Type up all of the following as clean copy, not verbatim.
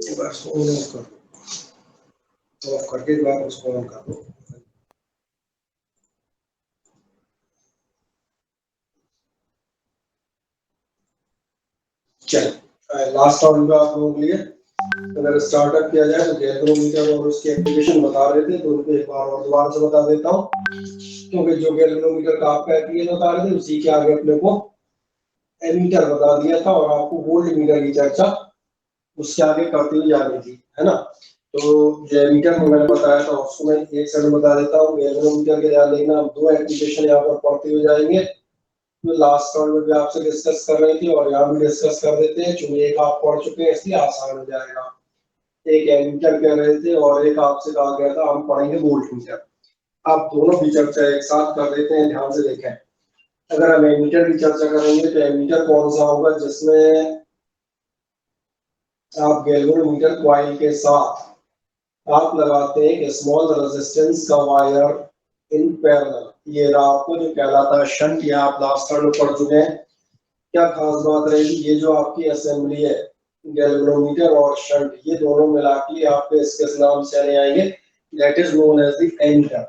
एक बार इसको on off कर दो, ऑफ करके एक बार उसको ऑन कर दो। चलिए लास्ट राउंड में आप लोगों के लिए अगर स्टार्टअप किया जाए तो गैल्वेनोमीटर और उसकी एप्लीकेशन बता रहे थे, तो उनको एक बार और दोबारा से बता देता हूँ, क्योंकि जो गैल्वेनोमीटर का आपका एप्लीकेशन बता रहे थे उसी के आगे अपने को एमीटर बता दिया था और आपको वोल्ट मीटर की चर्चा उसके आगे करते हुए जानी थी, है ना। तो जो एमीटर को मैंने बताया था उसको मैं एक साइड बता देता हूँ। गैल्वेनोमीटर के ध्यान देखना, हम दो एप्लीकेशन यहाँ पर पढ़ते हुए जाएंगे, तो लास्ट राउंड में भी आपसे डिस्कस कर रहे थे और यहाँ भी डिस्कस कर देते हैं, चूंकि एक आप पढ़ चुके हैं इसलिए आसान हो जाएगा। एक एमीटर कह रहे थे और एक आपसे कहा गया था हम पढ़ेंगे वोल्ट मीटर। आप दोनों की चर्चा एक साथ कर देते हैं, ध्यान से देखें। अगर हम एमीटर की चर्चा करेंगे तो एमीटर कौन सा होगा जिसमें आप गैल्वेनोमीटर कॉइल के साथ आप लगाते हैं एक स्मॉल रेजिस्टेंस का वायर इन पैरेलल, ये आपको जो कहलाता है शंट, या आप लास्ट टाइम में पढ़ चुके हैं। क्या खास बात रहेगी, ये जो आपकी असेंबली है गैल्वेनोमीटर और शंट, ये दोनों मिला के आपके इसके नाम से आने आएंगे, that is known as the ammeter.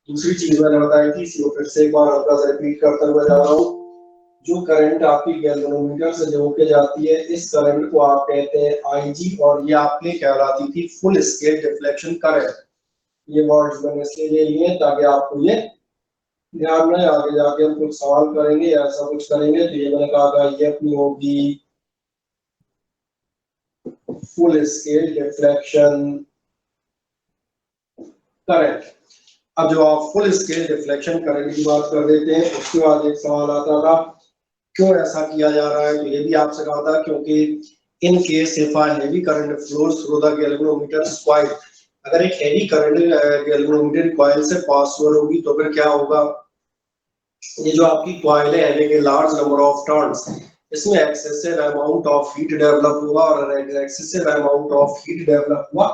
दूसरी चीज मैंने बताई थी, इसको फिर से एक बार हल्का सा रिपीट करते हुए जा रहा हूँ। जो करंट आपकी गैल्वेनोमीटर से जो के जाती है, इस करंट को आप कहते हैं आईजी, और ये आपके कहलाती थी फुल स्केल डिफ्लेक्शन करंट। ये वर्ड्स मैंने इसलिए ले लिए ताकि आपको ये ध्यान में आगे जाके हम कुछ सवाल करेंगे या ऐसा कुछ करेंगे तो ये मैंने कहा था ये अपनी होगी फुल स्केल डिफ्लेक्शन करंट। अब जो आप फुल स्केल डिफ्लेक्शन करंट की बात कर देते हैं, उसके बाद एक सवाल आता था क्यों ऐसा किया जा रहा है, तो ये भी आपसे कहा था क्योंकि in case if a heavy current flows through the galvanometer coil, अगर एक हेवी करंट गैल्वेनोमीटर कॉइल से पास होगी तो फिर क्या होगा, ये जो आपकी कॉइल है having a large number of turns, इसमें excessive amount of heat develop हुआ और excessive amount of heat develop हुआ,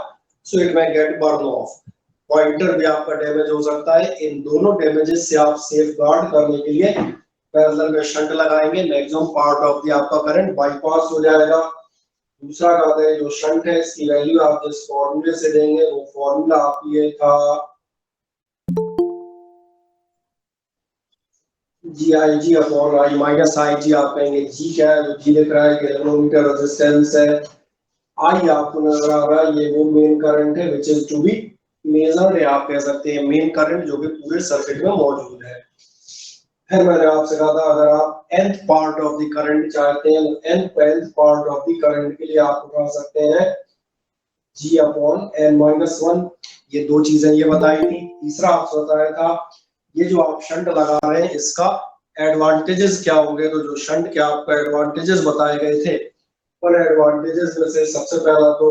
so it may get burn off, pointer भी आपका डैमेज हो सकता है। इन दोनों डैमेजेस से आप सेफ गार्ड करने के लिए पैरेलल में शंट लगाएंगे, मैक्सिमम पार्ट ऑफ द आपका करंट बाईपास हो जाएगा। दूसरा कहते हैं जो शंट है इसकी वैल्यू आप जिस फॉर्मूले से देंगे वो फॉर्मूला आप ये था जी आई जी अपॉन आई माइनस आई जी, आप कहेंगे जी क्या है, जो जी लिख रहा है गैल्वेनोमीटर रेजिस्टेंस है, आई आपको नजर आ रहा है ये वो मेन करंट है which is to be measured, है आप कह सकते हैं मेन करंट जो कि पूरे सर्किट में मौजूद है। फिर मैंने आपसे कहा था अगर आप nth part of the current चाहते हैं तो nth part of the current के लिए आप उठा सकते हैं g अपॉन n माइनस 1, ये दो चीजें ये बताई थी। तीसरा आपसे बताया था ये जो आप शंट लगा रहे हैं इसका एडवांटेजेस क्या होंगे, तो जो शंट के आपको एडवांटेजेस बताए गए थे उन एडवांटेजेस में से सबसे पहला तो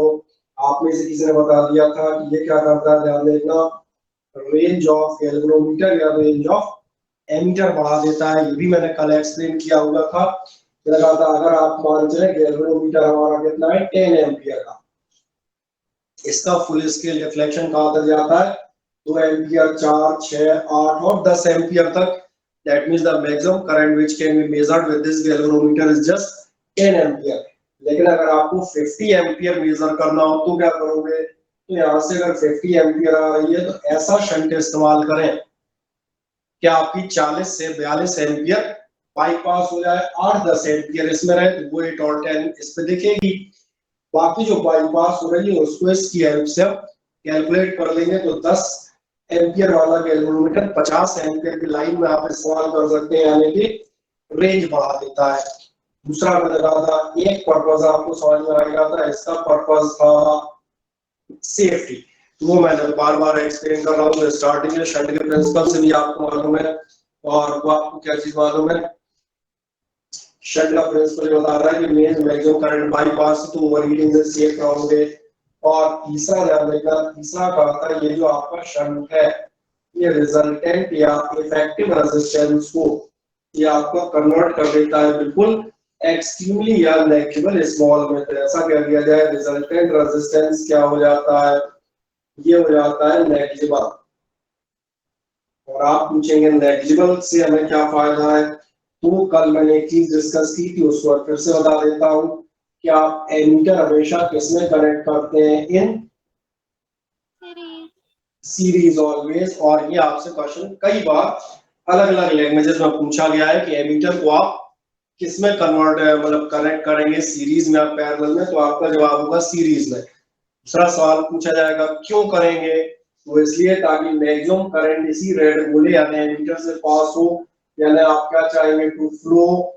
आप में से किसी ने बता दिया था कि ये क्या करता है, ध्यान देखना, रेंज ऑफ गैल्वेनोमीटर या रेंज ऑफ एमीटर बढ़ा देता है। ये भी मैंने कल एक्सप्लेन किया हुआ था, लगा था अगर आप मान चले गैल्वेनोमीटर हमारा कितना है 10 एम्पियर का, इसका फुल स्केल डिफ्लेक्शन कहां तक जाता है 2 एम्पियर, 4, 6, 8 और 10 एम्पियर तक, that means the maximum current which can be measured with this galvanometer is just 10 ampere. लेकिन अगर आपको 50 एम्पियर मेजर करना हो तो क्या करोगे, तो यहाँ से अगर 50 एम्पियर आ रही है तो ऐसा शंट इस्तेमाल करें कि आपकी 40 से 42 एम्पियर बाईपास हो जाए, 8-10 एम्पियर इसमें रहे तो वो 8 और 10 इस पे दिखेगी, बाकी जो बाईपास हो रही है उसको इसकी हेल्प से कैलकुलेट कर लेंगे तो 10 एम्पियर वाला गैल्वेनोमीटर 50 एम्पियर की लाइन में आप इस्तेमाल कर सकते हैं, यानी कि रेंज बढ़ा देता है। दूसरा मैंने कहा था एक पर्पज आपको समझ में आ गया था, इसका पर्पज था सेफ्टी, वो मैंने बार बार एक्सप्लेन कर रहा हूँ स्टार्टिंग में, शंट के प्रिंसिपल से भी आपको मालूम है, और वो आपको क्या चीज मालूम है, शंट का प्रिंसिपल बता रहा है कि मेन मैक्सिमम करंट बाईपास तो ओवरहीटिंग से सेफ रहोगे। और तीसरा ध्यान रखना, तीसरा कहा था ये जो आपका शंट है ये रिजल्टेंट या इफेक्टिव रेजिस्टेंस को ये आपको कन्वर्ट कर देता है बिल्कुल एक्सट्रीमली या नेग्लिजिबल स्मॉल में, तो ऐसा कह दिया जाए रिजल्टेंट रेजिस्टेंस क्या हो जाता है, ये हो जाता है नेग्लिजिबल। और आप पूछेंगे नेग्लिजिबल से हमें क्या फायदा है, तो कल मैंने एक चीज डिस्कस की थी उसको फिर से बता देता हूँ कि आप एमीटर हमेशा किसमें कनेक्ट करते हैं, इन सीरीज ऑलवेज। और ये आपसे क्वेश्चन कई बार अलग अलग लैंग्वेजेस में पूछा गया है कि एमीटर को आप किसमें कन्वर्ट मतलब कनेक्ट करेंगे, सीरीज में या पैरेलल में, तो आपका जवाब होगा सीरीज में। दूसरा सवाल पूछा जाएगा क्यों करेंगे, तो इसलिए ताकि मैक्सिमम करंट इसी रेड बोले यानी एमीटर से पास हो, यानी आप क्या चाहेंगे, to flow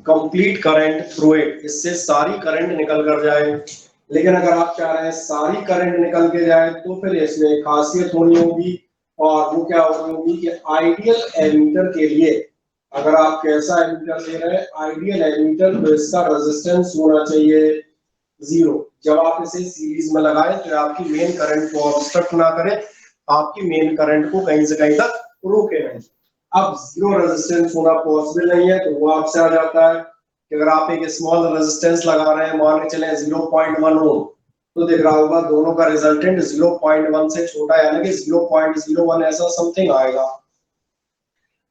complete current through it, इससे सारी करंट निकल कर जाए। लेकिन अगर आप चाह रहे हैं सारी करंट निकल के जाए तो फिर इसमें खासियत होनी होगी, और वो क्या होगी कि आइडियल एमीटर के लिए अगर आप कैसा एमीटर ले रहे हैं, आइडियल एमीटर तो इसका रेजिस्टेंस होना चाहिए 0। जब आप इसे सीरीज में लगाएं तो आपकी मेन करंट को ऑब्स्ट्रक्ट ना करे, आपकी मेन करंट को कहीं से कहीं तक रोके नहीं। अब 0 रेजिस्टेंस होना पॉसिबल नहीं है, तो वो आपसे आ जाता है कि अगर आप एक स्मॉल रेजिस्टेंस लगा रहे हैं, मान के चले 0.1 ओम, तो दिख रहा होगा दोनों का रिजल्टेंट 0.1 से छोटा है, यानी कि 0.01 ऐसा समथिंग आएगा।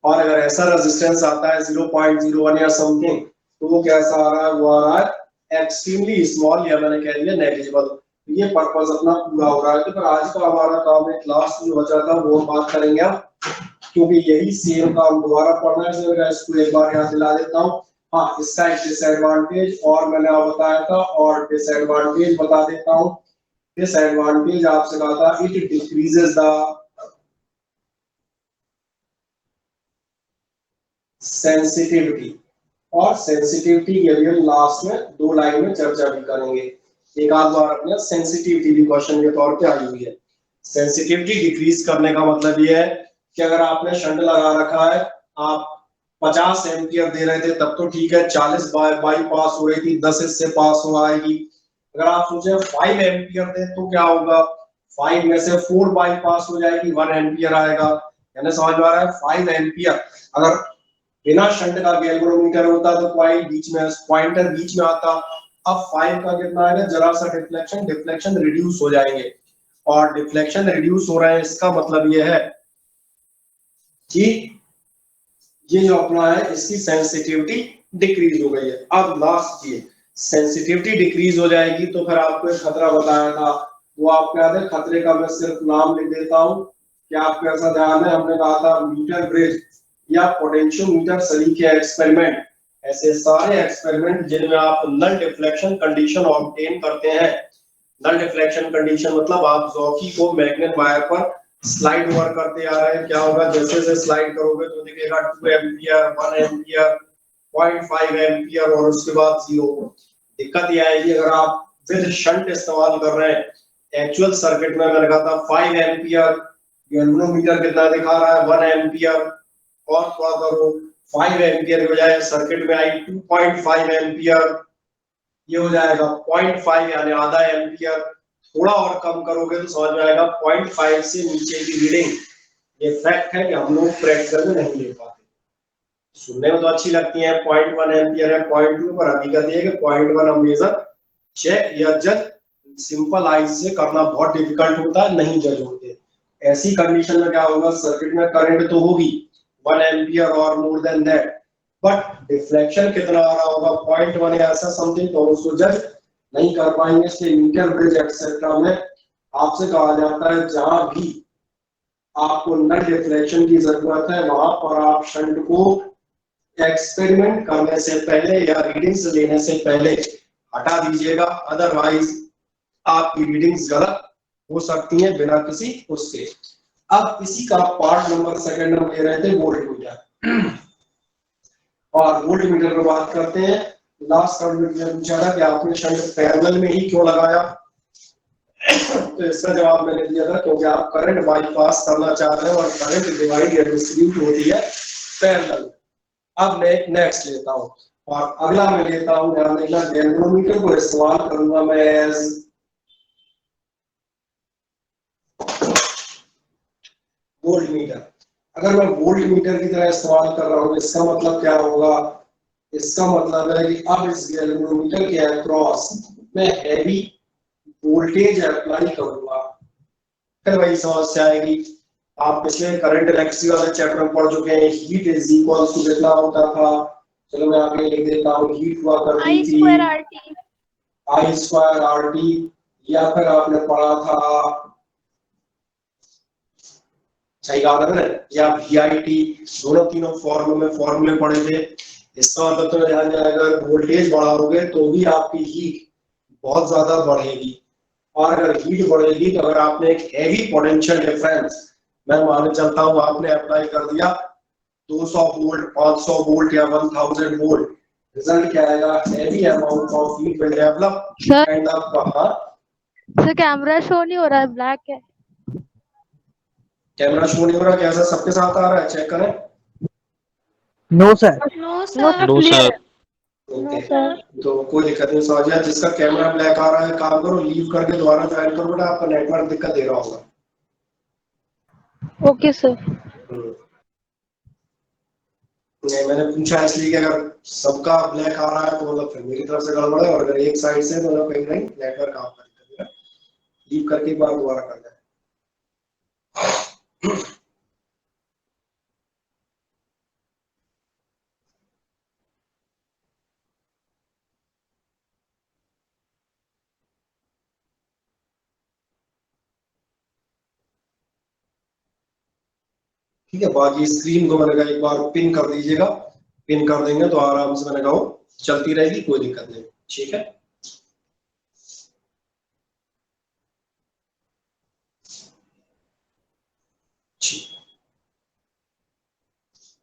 और अगर ऐसा रेजिस्टेंस आता है 0.01 या समथिंग, तो वो कैसा आ रहा है, वो आ रहा है एक्सट्रीमली स्मॉल, या मैंने कह दिया नेग्लिजिबल। ये पर्पस अपना पूरा हो रहा है। तो आज का हमारा काम है, क्लास जो बचा था वो बात करेंगे अब, क्योंकि यही सेम काम दोबारा पढ़ना है, तो मैं इसको एक बार यहाँ दिला देता हूँ। हाँ, इसका एक डिसएडवांटेज और मैंने आपको बताया था, और डिसएडवांटेज बता देता हूँ। डिसएडवांटेज आपसे कहा था, इट डिक्रीजेस द सेंसिटिविटी, और सेंसिटिविटी के लिए लास्ट में 2 लाइन में चर्चा भी करेंगे। एक आध बार अपने सेंसिटिविटी भी क्वेश्चन के तौर पे आई हुई है। सेंसिटिविटी डिक्रीज करने का मतलब ये है कि अगर आपने शंट लगा रखा है, आप 50 एम्पियर दे रहे थे तब तो ठीक है, 40 बाई पास हो रही थी, 10 इससे पास हो आएगी। अगर आप सोचे 5 एम्पियर दे तो क्या होगा, 5 में से 4 बाई पास हो जाएगी, 1 एम्पियर आएगा। यानी समझ में आ रहा है, 5 एम्पियर अगर बिना शंट का गैल्वेनोमीटर होता तो कॉइल बीच में, पॉइंटर बीच में आता। अब 5 का कितना है, जरा सा डिफ्लेक्शन रिड्यूस हो जाएंगे, और डिफ्लेक्शन रिड्यूस हो रहे हैं, इसका मतलब यह है कि ये जो अपना है इसकी सेंसिटिविटी डिक्रीज हो गई है। अब लास्ट ये सेंसिटिविटी डिक्रीज हो जाएगी तो फिर आपको एक खतरा बताया था, वो आपको याद है, खतरे का मैं सिर्फ नाम लिख देता हूँ कि आपको ऐसा ध्यान है, हमने कहा था मीटर ब्रिज या पोटेंशियोमीटर सभी के एक्सपेरिमेंट, ऐसे सारे एक्सपेरिमेंट जिनमें आप नल डिफ्लेक्शन कंडीशन ऑब्टेन करते हैं। नल डिफ्लेक्शन कंडीशन मतलब आप जॉकी को मैग्नेट वायर पर स्लाइड ओवर करते आ रहे हैं, क्या होगा, जैसे जैसे स्लाइड करोगे तो दिखेगा 2 एम्पियर, 1 एम्पियर, 0.5 एम्पियर और उसके बाद 0। दिक्कत ये आएगी अगर आप विद शंट इस्तेमाल कर रहे हैं। एक्चुअल सर्किट में मैंने कहा था 5 एम्पियर, गैल्वेनोमीटर कितना दिखा रहा है, 1 एम्पियर, और थोड़ा करो 5 एम्पियर के बजाय सर्किट में आई 2.5 एम्पियर, ये हो जाएगा 0.5 यानी आधा एम्पियर। थोड़ा और कम करोगे तो समझ में आएगा 0.5 से नीचे की रीडिंग। ये फैक्ट है कि हम लोग प्रैक्टिकल में नहीं ले पाते, सुनने में तो अच्छी लगती है 0.1 एम्पियर है, 0.2, पर हकीकत ये है कि 0.1 हम मेजर चेक या जज सिंपल आइज से करना बहुत डिफिकल्ट होता है, नहीं जज होते। ऐसी कंडीशन में क्या होगा, सर्किट में करंट तो होगी 1 एम्पियर और more than that, but deflection कितना आ रहा होगा 0.1 या ऐसा समथिंग, तो उसको जज नहीं कर पाएंगे। इसलिए मीटर ब्रिज एक्सेट्रा में आपसे कहा जाता है जहां भी आपको नल डिफ्लेक्शन की जरूरत है वहां पर आप शंट को एक्सपेरिमेंट करने से पहले या रीडिंग्स लेने से पहले हटा दीजिएगा, अदरवाइज आपकी रीडिंग्स गलत हो सकती हैं बिना किसी उसके। अब इसी का पार्ट नंबर सेकंड हम ले रहे थे वोल्टमीटर, और वोल्टमीटर पर बात करते हैं। लास्ट में पूछा था कि आपने शंट पैरेलल में ही क्यों लगाया, तो इसका जवाब मैंने दिया था क्योंकि आप करंट बाईपास करना चाह रहे हैं और करंट डिवाइड या डिस्ट्रीब्यूट होती है पैरेलल। अब मैं नेक्स्ट लेता हूं, और अगला मैं लेता हूं, ध्यान देना, गैल्वेनोमीटर को इस्तेमाल करूंगा मैं एज वोल्टमीटर। अगर मैं वोल्टमीटर की तरह इस्तेमाल कर रहा हूं, इसका मतलब क्या होगा, इसका मतलब है कि अब इस गैल्वेनोमीटर के अक्रॉस मैं हैवी वोल्टेज अप्लाई करूंगा, फिर वही समस्या आएगी। आप पिछले करंट इलेक्ट्रिसिटी वाले चैप्टर में पढ़ चुके हैं, हीट इज इक्वल टू कितना होता था, चलो मैं आगे लिख देता हूँ, हीट हुआ करती थी I स्क्वायर RT, या फिर आपने पढ़ा था, सही कहा था मैंने, या VIT, दोनों तीनों फॉर्मूले पढ़े थे। इसका मतलब तो ध्यान दिया, अगर वोल्टेज बढ़ाओगे तो भी आपकी हीट बहुत ज्यादा बढ़ेगी, और अगर हीट बढ़ेगी तो अगर आपने एक हैवी पोटेंशियल डिफरेंस, मैं मानने चलता हूँ आपने अप्लाई कर दिया 200 वोल्ट, 500 वोल्ट या 1000 वोल्ट, रिजल्ट क्या आएगा, heavy amount of heat will develop kind of. Sir camera show नहीं हो रहा है, ब्लैक है। कैमरा शो नहीं हो रहा, कैसा सबके साथ आ रहा है, चेक करें। No sir, no sir. Okay, तो कोई दिक्कत नहीं, समझ गया। जिसका कैमरा ब्लैक आ रहा है, काम करो लीव करके दोबारा ज्वाइन करो बेटा, आपका नेटवर्क दिक्कत दे रहा होगा। Okay sir. नहीं, मैंने पूछा इसलिए कि अगर सबका ब्लैक आ रहा है तो मतलब फिर मेरी तरफ से गड़बड़ है, और अगर एक साइड से तो मतलब कहीं नहीं नेटवर्क काम करेगा, लीव करके एक बार दोबारा कर दें। ठीक है, बाकी स्क्रीन को मैंने कहा एक बार पिन कर दीजिएगा, पिन कर देंगे तो आराम से मैंने कहा चलती रहेगी, कोई दिक्कत नहीं। ठीक है,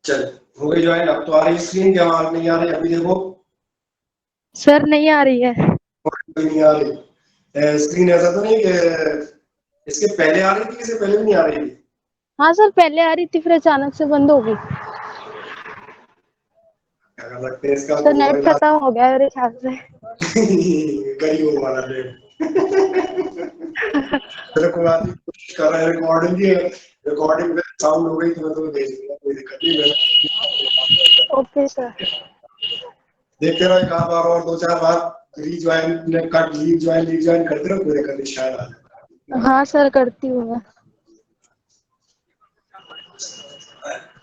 चल हो गई ज्वाइन। अब तो आ रही स्क्रीन, क्या आवाज नहीं आ रही अभी, देखो सर नहीं आ रही है। नहीं आ रही स्क्रीन, ऐसा तो नहीं कि इसके पहले आ रही थी, इससे पहले भी नहीं आ रही थी? हाँ सर पहले आ रही थी, फिर अचानक से बंद हो गई। क्या कर सकते हैं इसका सर नेट खत्म हो गया मेरे ख्याल से। गरीब वाला नेट। तेरे को आती कोशिश कर रहा है, रिकॉर्डिंग की, रिकॉर्डिंग में साउंड हो गई तो मैं तुम्हें भेज दूंगा, कोई दिक्कत नहीं। Okay sir. देखते रहो, एक आध बार और 2-4 बार रीज्वाइन कट रीज्वाइन करते रहो, कोई दिक्कत नहीं, शायद आ जाए। हाँ सर करती हूँ मैं।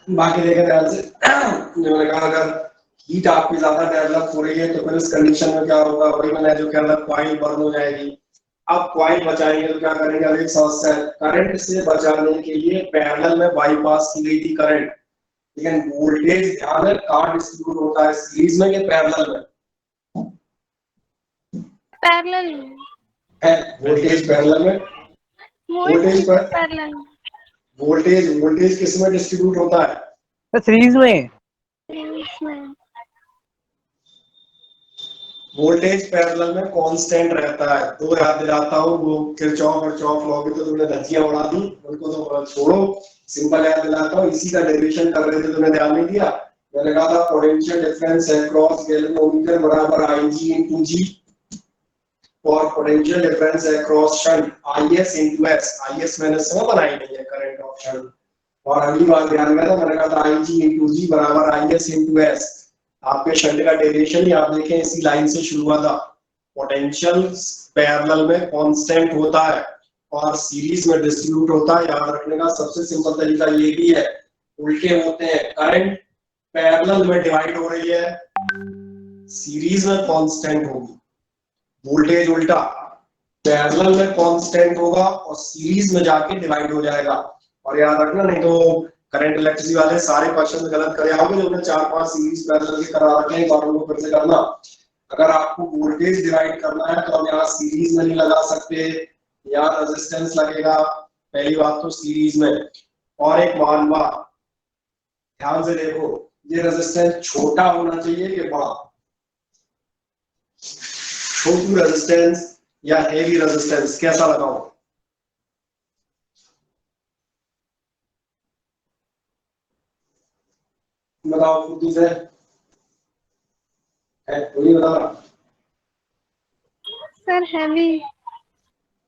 बाकी देखें ध्यान से, जो मैंने कहा अगर हीट आपकी ज्यादा डेवलप हो रही है तो फिर इस कंडीशन में क्या होगा, वही मैंने जो कहा कॉइल बर्न हो जाएगी। अब कॉइल बचाएंगे तो क्या करेंगे, अब एक समस्या है, करंट से बचाने के लिए पैरेलल में बाईपास की गई थी करंट, लेकिन वोल्टेज ध्यान है कहाँ डिस्ट्रीब्यूट होता है, सीरीज में या पैरेलल में? पैरेलल है वोल्टेज पैरेलल में, वोल्टेज पर पैरेलल वोल्टेज किस में डिस्ट्रीब्यूट होता है? सीरीज में। वोल्टेज पैरेलल में कांस्टेंट रहता है, तो याद दिलाता हूँ, वो किरचॉफ लॉ की तो तुमने धज्जियां उड़ा दी, उनको तो छोड़ो, सिंपल याद दिलाता हूँ, इसी का डेरिवेशन कर रहे थे, तुमने ध्यान नहीं दिया। मैंने कहा था पोटेंशियल डिफरेंस अक्रॉस गैल्वेनोमीटर बराबर Ig into G, और potential difference across shunt IS into S, IS मैंने समय बनाई नहीं है, करंट ऑफ शंट, और अगली बार ध्यान में था, मैंने कहा था Ig into G बराबर IS into S। आपके शंट का डेरिवेशन ही आप देखें इसी लाइन से शुरू हुआ था, पोटेंशियल पैरेलल में कांस्टेंट होता है और सीरीज में डिस्ट्रीब्यूट होता है। याद रखने का सबसे सिंपल तरीका ये भी है, उल्टे होते हैं, करंट पैरेलल में डिवाइड हो रही है, सीरीज में कांस्टेंट होगी, वोल्टेज उल्टा, पैरेलल में कांस्टेंट होगा और सीरीज में जाके डिवाइड हो जाएगा। और याद रखना, नहीं तो करंट इलेक्ट्रिसिटी वाले सारे क्वेश्चन गलत कर आओगे, जो 4-5 सीरीज पैरेलल के करा रखे हैं, बार को फिर से करना। अगर आपको वोल्टेज डिवाइड करना है तो हम यहाँ सीरीज में नहीं लगा सकते, यहाँ रेजिस्टेंस लगेगा, पहली बात तो सीरीज में। और एक मान बात ध्यान से देखो, ये रेजिस्टेंस छोटा होना चाहिए कि बड़ा, छोटी रेजिस्टेंस या हेवी रेजिस्टेंस, कैसा लगाओ? बताओ खुद से, कोई बता रहा? सर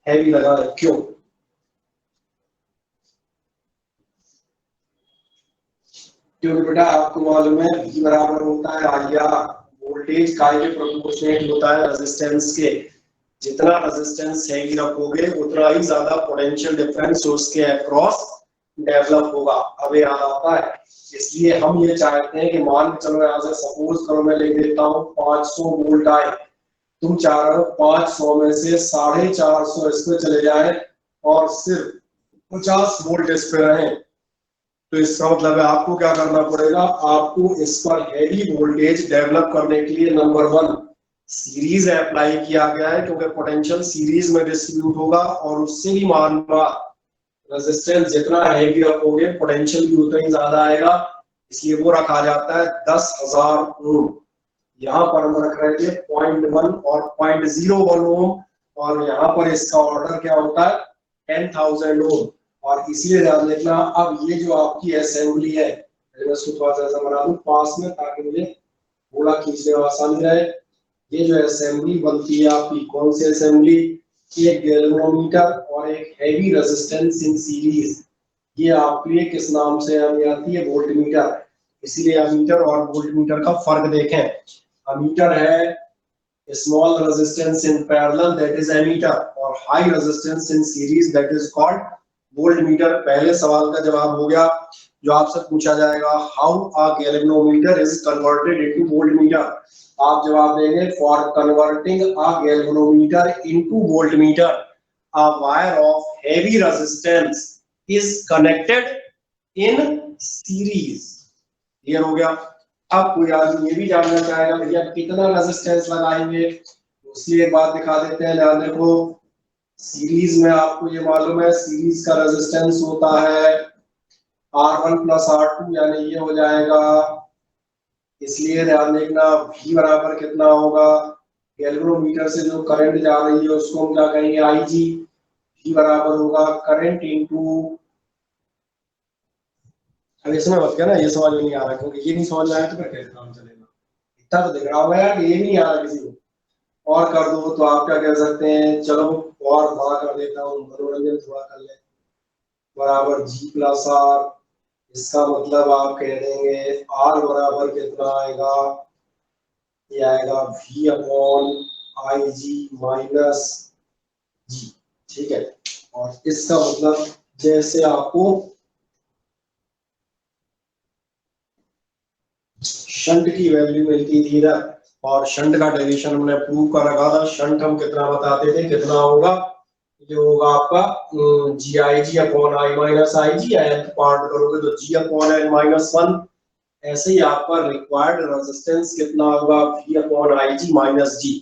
हैवी लगा, क्यों? क्योंकि बेटा आपको मालूम है V बराबर होता है IR, वोल्टेज काय के प्रोपोर्शनेट होता है रेजिस्टेंस के, जितना रेजिस्टेंस हैवी रखोगे उतना ही ज्यादा पोटेंशियल डिफरेंस उसके अक्रॉस डेवलप होगा। अब याद आता है, इसलिए हम ये चाहते हैं कि मान के चलो यहाँ से सपोज करो मैं लिख देता हूँ 500 वोल्ट आए, तुम चाह रहे हो 500 में से 450 इस पे चले जाए और सिर्फ 50 वोल्ट इस पे रहे। तो इसका मतलब है आपको क्या करना पड़ेगा, आपको इस पर हैवी वोल्टेज डेवलप करने के लिए नंबर 1 सीरीज अप्लाई किया गया है, क्योंकि पोटेंशियल सीरीज में डिस्ट्रीब्यूट होगा और उससे भी मान रेजिस्टेंस जितना हैवी रखोगे पोटेंशियल भी उतना ही ज्यादा आएगा, इसलिए वो रखा जाता है 10,000 ओम। यहाँ पर हम रख रहे थे 0.1 और 0.01 ओम, और यहाँ पर इसका ऑर्डर क्या होता है 10,000 ओम। और इसलिए ध्यान देखना, अब ये जो आपकी असेंबली है, मैं इसको थोड़ा सा ऐसा बना दूं पास में ताकि मुझे गोला खींचने में आसानी रहे। ये जो असेंबली बनती है आपकी, कौन सी असेंबली, एक गैल्वेनोमीटर और एक हैवी रेजिस्टेंस इन सीरीज, ये आपके लिए किस नाम से हमें आती है, वोल्टमीटर। इसीलिए अमीटर और वोल्टमीटर का फर्क देखें। अमीटर है small resistance in parallel, that is ammeter, और high resistance in series, that is called voltmeter. पहले सवाल का जवाब हो गया जो आपसे पूछा जाएगा, how a galvanometer is converted into voltmeter. आप जवाब देंगे, for converting a galvanometer into voltmeter a wire of heavy resistance is connected in series. Clear हो गया। अब कोई आदमी ये भी जानना चाहेगा भैया कितना रेजिस्टेंस लगाएंगे, उसकी एक बात दिखा देते हैं, ध्यान देखो। सीरीज में आपको ये मालूम है सीरीज का रेजिस्टेंस होता है R1 प्लस R2, यानी ये हो जाएगा, इसलिए ध्यान देखना V बराबर कितना होगा, गैल्वेनोमीटर से जो करंट जा रही है उसको हम क्या कहेंगे, IG। V बराबर होगा करंट इनटू, अब इसमें मत क्या ना, ये समझ में नहीं आ रहा, क्योंकि ये नहीं समझ में आया तो फिर कैसे काम चलेगा। इतना तो दिख रहा होगा यार, ये नहीं आ रहा किसी को, और कर दो तो आप क्या कह सकते हैं, चलो और बड़ा कर देता हूँ, मनोरंजन थोड़ा कर ले, बराबर G प्लस R। इसका मतलब आप कह देंगे R बराबर कितना आएगा, ये आएगा V upon IG minus G, ठीक है। और इसका मतलब जैसे आपको शंट की वैल्यू मिलती थी ना, और शंट का डेरिवेशन हमने प्रूव कर रखा था, शंट हम कितना बताते थे, कितना होगा, ये होगा आपका GIG upon I minus IG, nth part करोगे तो G अपॉन n माइनस 1। ऐसे ही आपका रिक्वायर्ड रेजिस्टेंस कितना होगा, V upon IG minus G।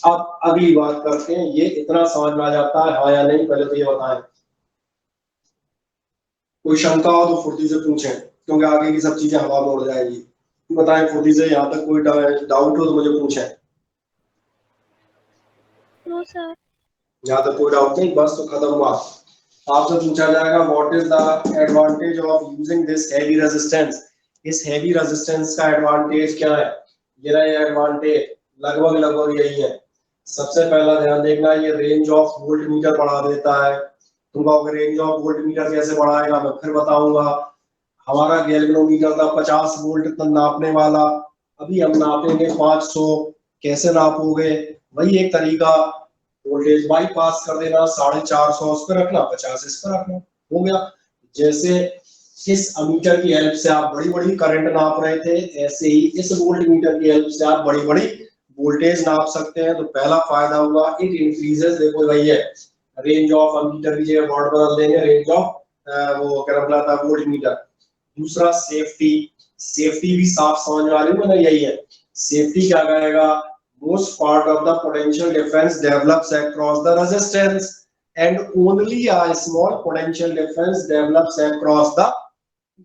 अब अगली बात करते हैं, ये इतना समझ में आ जाता है हाँ या नहीं, पहले तो ये बताएं, कोई शंका हो तो फुर्ती से पूछें, क्योंकि आगे की सब चीजें हवा में उड़ जाएगी। बताएं फुर्ती से, यहाँ तक कोई डाउट हो तो मुझे पूछें। No sir. यहाँ तक कोई डाउट नहीं, बस तो खत्म हुआ। आपसे पूछा जाएगा what is the advantage of using this heavy resistance. इस हैवी रेजिस्टेंस का एडवांटेज क्या है, ये रहा एडवांटेज, लगभग लगभग यही है। सबसे पहला ध्यान देखना, ये रेंज ऑफ वोल्टमीटर बढ़ा देता है। तुम कहोगे रेंज ऑफ वोल्टमीटर कैसे बढ़ाएगा, मैं फिर बताऊंगा। हमारा गैल्वेनोमीटर था 50 वोल्ट तक नापने वाला, अभी हम नापेंगे 500। कैसे नापोगे, वही एक तरीका, वोल्टेज बाईपास कर देना, 450 उस पर रखना, 50 इस पर रखना, हो गया। जैसे इस अमीटर की हेल्प से आप बड़ी बड़ी करंट नाप रहे थे, ऐसे ही इस वोल्ट मीटर की हेल्प से आप बड़ी बड़ी वोल्टेज नाप सकते हैं। तो पहला फायदा हुआ इट इंक्रीजेस, देखो वही है, रेंज ऑफ अमीटर की जगह वर्ड बदल देंगे, रेंज ऑफ वो क्या बोला था वोल्ट मीटर। दूसरा सेफ्टी, सेफ्टी भी साफ समझ में आ रही है ना, यही है सेफ्टी। क्या कहेगा, most part of the potential difference develops across the resistance and only a small potential difference develops across the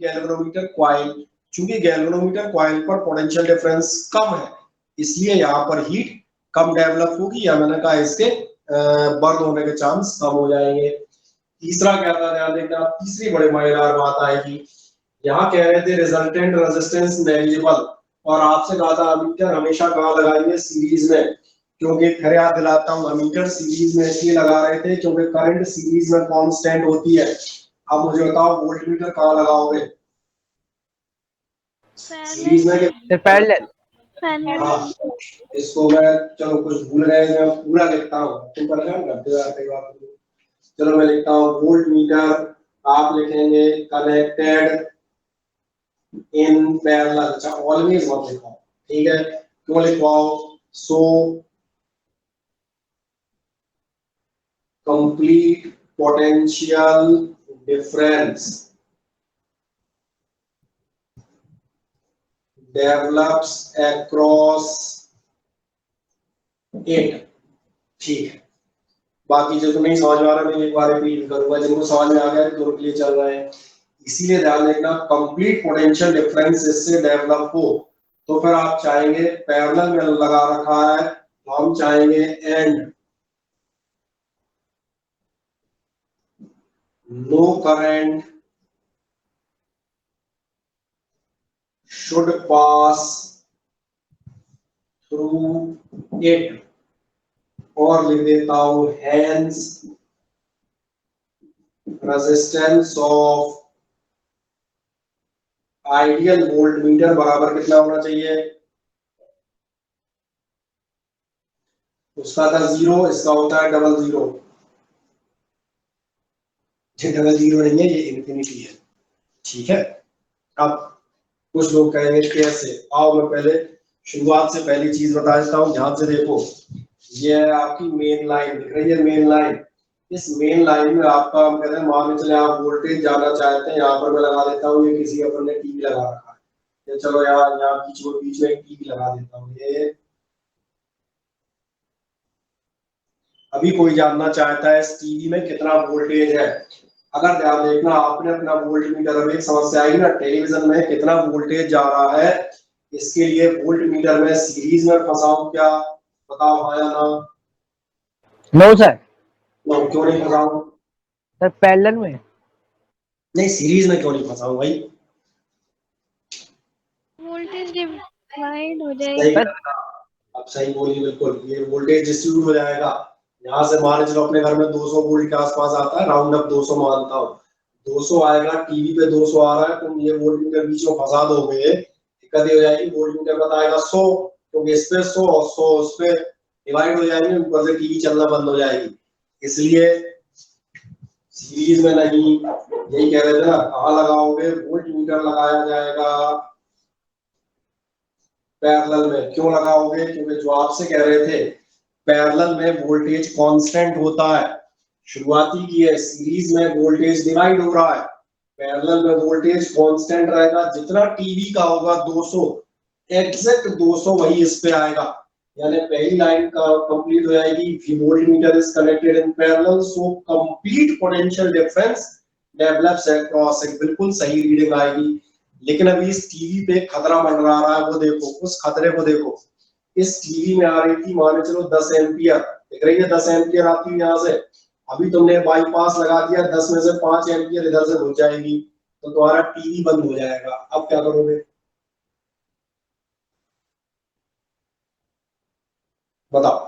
galvanometer coil। चूंकि गैल्वेनोमीटर कॉइल पर पोटेंशियल डिफरेंस कम है, इसलिए यहाँ पर हीट कम डेवलप होगी, या मैंने कहा इसके बर्न होने के चांस कम हो जाएंगे। तीसरा क्या था, ध्यान देखना, तीसरी बड़ी मजेदार बात आएगी। यहाँ कह रहे थे रिजल्टेंट रेजिस्टेंस नेग्लिजिबल, और आपसे कहा था अमीटर हमेशा कहाँ लगाएंगे, सीरीज में। क्योंकि फिर याद दिलाता हूँ, अमीटर सीरीज में इसलिए लगा रहे थे क्योंकि करंट सीरीज में कांस्टेंट होती है। अब मुझे बताओ वोल्टमीटर कहाँ लगाओगे, सीरीज में पैरेलल। हाँ, इसको मैं चलो कुछ भूल गए, मैं पूरा लिखता हूँ, तुम परेशान करते हो यार कई बार। चलो मैं लिखता हूँ वोल्टमीटर आप लिखेंगे कनेक्टेड इन पैरेलल। अच्छा ऑलवेज मत लिखो, ठीक है, क्यों लिखवाओ? So complete potential difference develops across it. ठीक है, बाकी जो नहीं समझ में आ रहा मैं एक बार रिपीट करूंगा, जिनको समझ में आ गया तो के लिए चल रहे हैं। इसीलिए ध्यान रखना कंप्लीट पोटेंशियल डिफरेंस इससे डेवलप हो, तो फिर आप चाहेंगे पैरेलल में लगा रखा है तो हम चाहेंगे and no current should pass through it, और लिख देता हूं hence resistance of ideal voltmeter बराबर कितना होना चाहिए? उसका था 0, इसका होता है डबल 0। ये डबल 0 नहीं है, ये इन्फिनिटी है, ठीक है। अब कुछ लोग कहेंगे कैसे, आओ मैं पहले शुरुआत से पहली चीज बता देता हूँ, ध्यान से देखो। ये है आपकी मेन लाइन, दिख रही है मेन लाइन। इस मेन लाइन में आपका हम कहते हैं, मान के चले आप वोल्टेज जाना चाहते हैं, यहाँ पर मैं लगा देता हूँ, ये किसी अपन ने टीवी लगा रखा है, ये चलो यहाँ बीच में एक टीवी लगा देता हूँ। ये अभी कोई जानना चाहता है इस टीवी में कितना वोल्टेज है। अगर ध्यान देखना आपने अपना वोल्ट मीटर, अब एक समस्या आएगी ना, टेलीविजन में कितना वोल्टेज जा रहा है, इसके लिए वोल्ट मीटर में सीरीज में फंसाऊं क्या? बताओ हाँ या ना? No sir. नो, क्यों नहीं फंसाऊं? सर पैरेलल में। नहीं, सीरीज में क्यों नहीं फंसाऊं भाई? वोल्टेज डिवाइड हो सही जाएगी। कहा, अब सही बोली बिल्कुल, ये वोल्टेज डिस्ट्रीब्यूट हो जाएगा। यहाँ से मान चलो अपने घर में 200 वोल्ट के आसपास आता है, राउंड अप 200 मानता हूँ, 200 आएगा, टीवी पे 200 आ रहा है, तुम ये वोल्ट मीटर बीच में फंसा दोगे, दिक्कत हो जाएगी। वोल्ट मीटर बताएगा 100, क्योंकि इस पे 100 और 100 उस पे डिवाइड हो जाएंगे, ऊपर से टीवी चलना बंद हो जाएगी। इसलिए सीरीज में नहीं, यही कह रहे थे ना, कहाँ लगाओगे? वोल्ट मीटर लगाया जाएगा पैरेलल में। क्यों लगाओगे? क्योंकि जो आपसे कह रहे थे पैरेलल में वोल्टेज कांस्टेंट होता है, शुरुआती की है, सीरीज में वोल्टेज डिवाइड हो रहा है, पैरेलल में वोल्टेज कांस्टेंट रहेगा। जितना टीवी का होगा 200, एग्जैक्ट 200 वही इस पे आएगा, यानी पहली लाइन का कंप्लीट हो जाएगी। Volt meter is connected in parallel, so complete potential difference develops across it, बिल्कुल सही रीडिंग आएगी। लेकिन अभी इस टीवी पे खतरा मंडरा रहा है, वो देखो, उस खतरे को देखो। इस टीवी में आ रही थी मान चलो 10 एम्पियर, दिख रही है 10 एम्पियर आती है यहाँ से, अभी तुमने बाईपास लगा दिया, 10 में से 5 एम्पियर इधर से घुस जाएगी, तो तुम्हारा टीवी बंद हो जाएगा। अब क्या करोगे बताओ?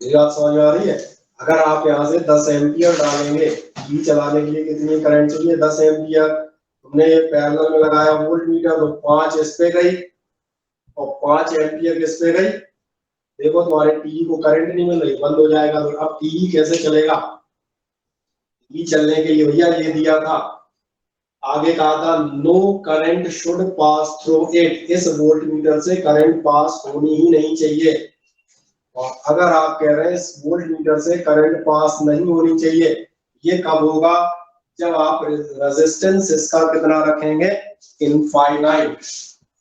मेरी बात समझ में आ रही है? अगर आप यहाँ से 10 एम्पियर डालेंगे, टीवी चलाने के लिए कितनी करंट चाहिए? 10 एम्पियर। तुमने ये पैरेलल में लगाया वोल्ट मीटर, तो 5 इस पे गई और 5 एम्पियर किस पे गई? देखो तुम्हारे टीवी को करंट नहीं मिल रही, बंद हो जाएगा। तो अब टीवी कैसे चलेगा? टीवी चलने के लिए भैया ये दिया था, आगे कहा था no current should pass through it, इस वोल्ट मीटर से करंट पास होनी ही नहीं चाहिए। और अगर आप कह रहे हैं इस वोल्ट मीटर से करंट पास नहीं होनी चाहिए, ये कब होगा? जब आप रेजिस्टेंस इसका कितना रखेंगे? इनफाइनाइट।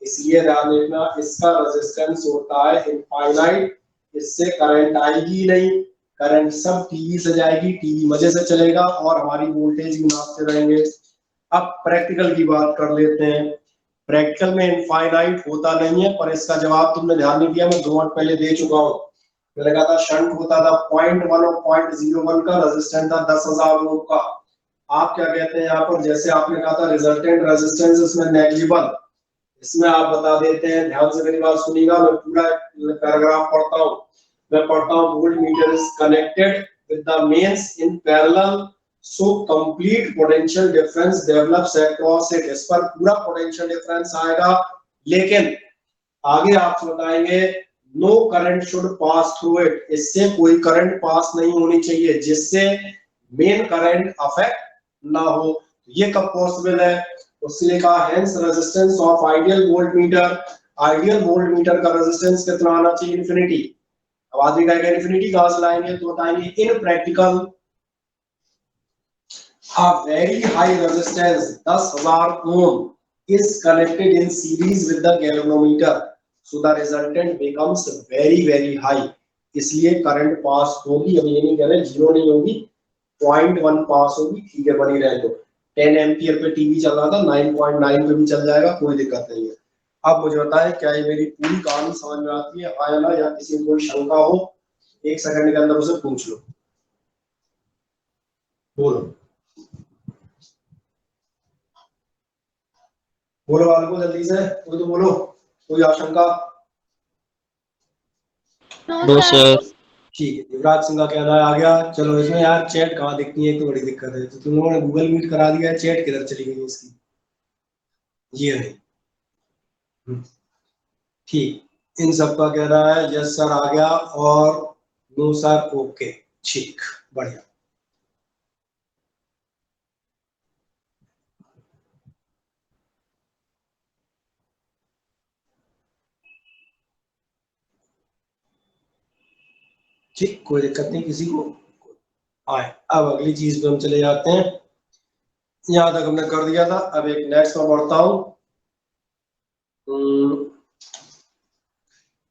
इसलिए ध्यान देखना, इसका रेजिस्टेंस होता है इनफाइनाइट, इससे करंट आएगी नहीं, करंट सब टीवी से जाएगी, टीवी मजे से चलेगा और हमारी वोल्टेज भी नापते रहेंगे। अब प्रैक्टिकल की बात कर लेते हैं। प्रैक्टिकल में इनफाइनाइट होता नहीं है, पर इसका जवाब तुमने ध्यान नहीं दिया, मैं 2 मिनट पहले दे चुका हूँ। मैंने कहा था शंट होता था 0.1 और 0.01 का, रेजिस्टेंस था 10,000 ओम का। आप क्या कहते हैं यहाँ पर? जैसे आपने कहा था रिजल्टेंट रेजिस्टेंस इसमें नेग्लिजिबल, इसमें आप बता देते हैं, ध्यान से मेरी बात सुनिएगा, मैं पूरा पैराग्राफ पढ़ता हूँ। मैं पढ़ता हूँ, voltmeter is connected with the mains in parallel, so complete potential difference develops across it, इस पर पूरा पोटेंशियल डिफरेंस आएगा। लेकिन आगे आप बताएंगे no current should pass through it, इससे कोई करंट पास नहीं होनी चाहिए, जिससे मेन करंट अफेक्ट ना हो। ये कब पॉसिबल है? उसने कहा hence resistance of ideal voltmeter, ideal voltmeter का रेजिस्टेंस कितना आना चाहिए? इन्फिनिटी। अब आदमी कहेगा इन्फिनिटी कहां से लाएंगे? तो बताएंगे इन practical a very high resistance 10,000 ohm is connected in series with the galvanometer, so the resultant becomes very high। इसलिए करंट पास होगी, अब ये नहीं कह रहे जीरो नहीं होगी, 0.1 पास होगी, ठीक है बनी रहे। तो 10 एम्पियर पे टीवी चल रहा था, 9.9 पे भी चल जाएगा, कोई दिक्कत नहीं है। अब मुझे बताएं क्या ये मेरी पूरी कहानी समझ में आती है, हाँ या ना, या किसी को कोई शंका हो 1 सेकंड के अंदर उसे पूछ लो। बोलो बोलो वालों को जल्दी से, कोई तो बोलो, कोई आशंका? No sir. ठीक है, युवराज सिंह का कहना है आ गया। चलो इसमें यार चैट कहाँ दिखती है, एक तो बड़ी दिक्कत है। तो तुम लोगों ने गूगल मीट करा दिया है, चैट किधर चली गई इसकी? ये है ठीक, इन सब का कह रहा है यस सर आ गया और नो सर ओके, ठीक बढ़िया। ठीक, कोई दिक्कत नहीं किसी को। आए अब अगली चीज पे हम चले जाते हैं, यहां तक हमने कर दिया था। अब एक नेक्स्ट में बढ़ता हूं।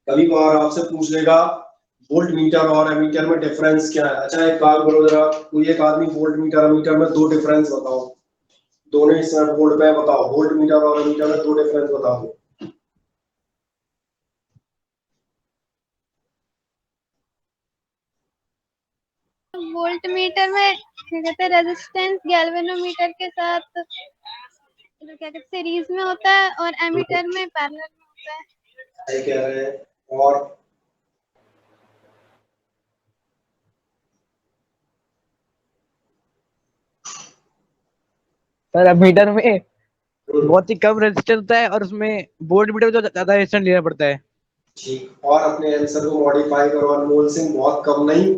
कभी बार आपसे पूछ लेगा वोल्ट मीटर और एमीटर में डिफरेंस क्या है। अच्छा एक काम करो जरा, कोई एक आदमी वोल्ट मीटर एमीटर में दो डिफरेंस बताओ, दोनों इसमें बोर्ड पे बताओ, वोल्ट मीटर और एमीटर में दो डिफरेंस बताओ। वोल्ट मीटर में क्या कहते हैं रेजिस्टेंस गैल्वेनोमीटर के साथ क्या कहते हैं सीरीज में होता है, और एमीटर में पैरेलल में होता है। सही कह रहे हैं। और सर एमीटर में बहुत ही कम रेजिस्टेंस होता है और उसमें वोल्ट मीटर में तो ज्यादा रेजिस्टेंस लेना पड़ता है। ठीक, और अपने आंसर को मॉडिफाई करो अनमोल सिंह, बहुत कम नहीं,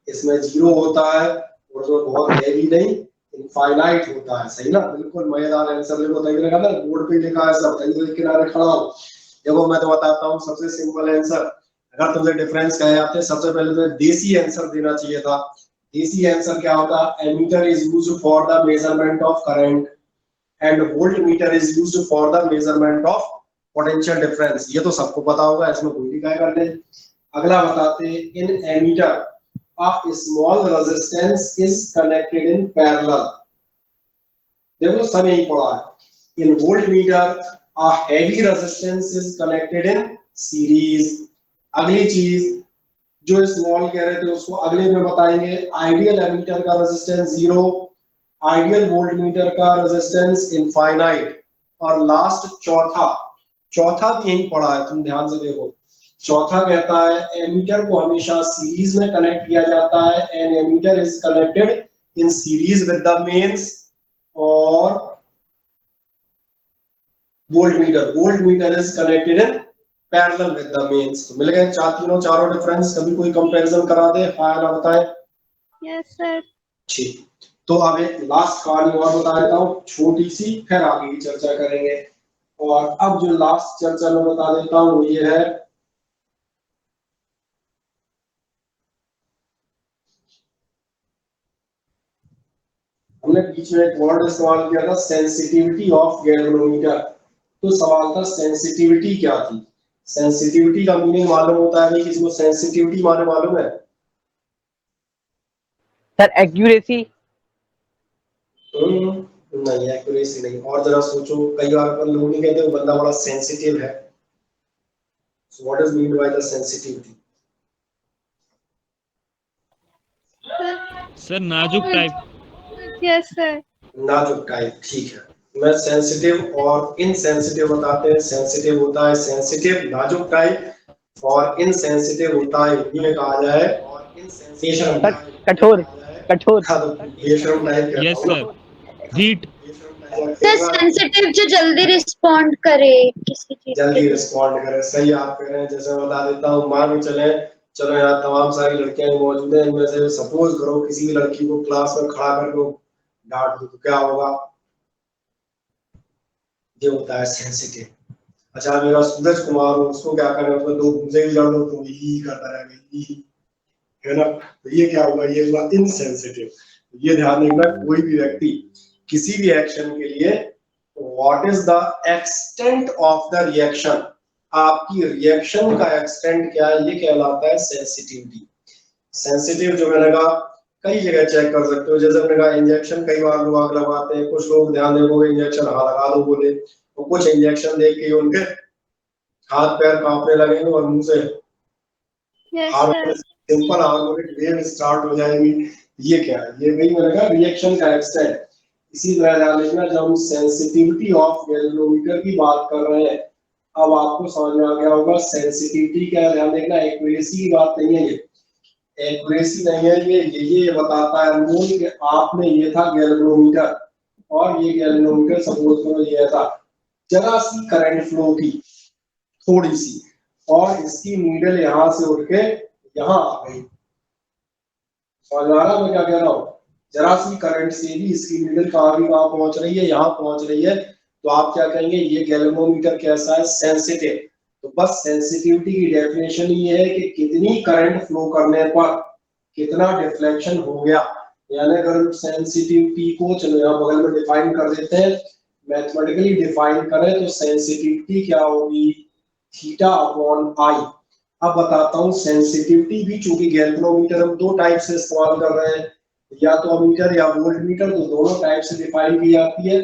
इसमें जीरो होता है और उसमें बहुत हैवी नहीं, इनफाइनाइट होता है। सही ना, बिल्कुल मजेदार आंसर लिखो। तभी लिखा ना बोर्ड पे लिखा है सब, तभी तो किनारे खड़ा हो। देखो मैं तो बताता हूँ सबसे सिंपल आंसर, अगर तुमसे डिफरेंस कहे जाते सबसे पहले तो देसी आंसर देना चाहिए था। देसी आंसर क्या होता? Ammeter is used for the measurement of current and voltmeter is used for the measurement of potential difference. ये तो सबको पता होगा, इसमें कोई भी क्या करते। अगला बताते इन ammeter a small resistance is connected in parallel। देखो सब यही पढ़ा है। इन voltmeter a heavy resistance is connected in series। अगली चीज जो स्मॉल कह रहे थे उसको अगले में बताएंगे। आइडियल एमीटर का रेजिस्टेंस जीरो, आइडियल वोल्टमीटर का रेजिस्टेंस इनफाइनाइट। और लास्ट चौथा भी यही पढ़ा है, तुम ध्यान से देखो। चौथा कहता है एमीटर को हमेशा सीरीज में कनेक्ट किया जाता है and ammeter is connected in series with the mains, और voltmeter is connected in parallel with the mains. तो मिल गए चारों डिफरेंस। कभी कोई कंपैरिजन करा दे, हाँ ना बताए? Yes sir. ठीक, तो अब एक लास्ट कहानी और बता देता हूँ छोटी सी, फिर आगे की चर्चा करेंगे। और अब जो लास्ट चर्चा मैं बता देता हूँ वो ये है, हमने बीच में एक वर्ड इस्तेमाल किया था सेंसिटिविटी ऑफ गैल्वेनोमीटर। तो सवाल था सेंसिटिविटी क्या थी। सेंसिटिविटी का मीनिंग मालूम होता है? किसी को सेंसिटिविटी माने मालूम है? Sir accuracy. नहीं एक्यूरेसी नहीं, और जरा सोचो। कई बार अपन लोग नहीं कहते वो बंदा बड़ा सेंसिटिव है। So what is mean by the sensitivity? Sir नाजुक टाइप। Yes sir. नाजुक टाइप, ठीक है। मैं सेंसिटिव और इनसेंसिटिव बताते हैं। सेंसिटिव होता है सेंसिटिव नाजुक टाइप, और इनसेंसिटिव होता है ये कहा जाए बेशरम सर टाइप। कठोर कठोर। हाँ तो बेशरम टाइप कहता यस हूँ सर, हीट। सर सेंसिटिव जो जल्दी रिस्पॉन्ड करे किसी चीज जल्दी के। रिस्पॉन्ड करे, सही आप कह रहे हैं। जैसे बता देता हूँ, मान के चले चलो यहाँ तमाम सारी लड़कियां मौजूद हैं, इनमें से सपोज करो किसी भी लड़की को क्लास में खड़ा करके डांट दो तो क्या होगा? ये होता है सेंसिटिव। अच्छा मेरा सूरज कुमार हो, उसको क्या करें, उसको दो मुझे भी लड़ लो तो ही करता रहेगा, है ना? तो ये क्या हुआ? ये हुआ इनसेंसिटिव। ये ध्यान रखना, कोई भी व्यक्ति किसी भी एक्शन के लिए what is the extent of the reaction, आपकी रिएक्शन का एक्सटेंट क्या है, ये कहलाता है सेंसिटिविटी। सेंसिटिव जो मैंने कहा कई जगह चेक कर सकते हो, जैसे मैंने कहा इंजेक्शन कई बार लोग लगवाते हैं, कुछ लोग ध्यान देखोगे इंजेक्शन हाँ लगा दो बोले, तो कुछ इंजेक्शन देख के उनके हाथ पैर कांपने लगेंगे और मुंह से Yes, sir. Simple harmonic wave start हो जाएगी। ये क्या है? ये वही मैंने कहा रिएक्शन का एक्सटेंट। इसी तरह ध्यान रखना, जब हम सेंसिटिविटी ऑफ गैल्वेनोमीटर की बात कर रहे हैं, अब आपको समझ में आ गया होगा सेंसिटिविटी क्या है। ध्यान देखना, एक्यूरेसी की बात नहीं है, ये एक्यूरेसी नहीं है, ये बताता है मूल कि आपने ये था गैल्वेनोमीटर और ये गैल्वेनोमीटर सपोज करो ये था, जरा सी करंट फ्लो की थोड़ी सी, और इसकी नीडल यहाँ से उठ के यहाँ आ गई। समझ आ रहा मैं क्या कह रहा हूँ? जरा सी करंट से भी इसकी नीडल कहाँ पहुंच रही है, यहाँ पहुंच रही है, तो आप क्या कहेंगे? ये गैल्वेनोमीटर कैसा है? सेंसिटिव। तो बस सेंसिटिविटी की डेफिनेशन ये है कि कितनी करंट फ्लो करने पर कितना डिफ्लेक्शन हो गया। यानी अगर सेंसिटिविटी को चलो यहाँ बगल में डिफाइन कर देते हैं, मैथमेटिकली डिफाइन करें तो सेंसिटिविटी क्या होगी? Theta upon I. अब बताता हूँ सेंसिटिविटी भी, चूंकि गैल्वेनोमीटर हम दो टाइप से इस्तेमाल कर रहे हैं, या तो अमीटर या वोल्टमीटर, तो दोनों टाइप से डिफाइन की जाती है।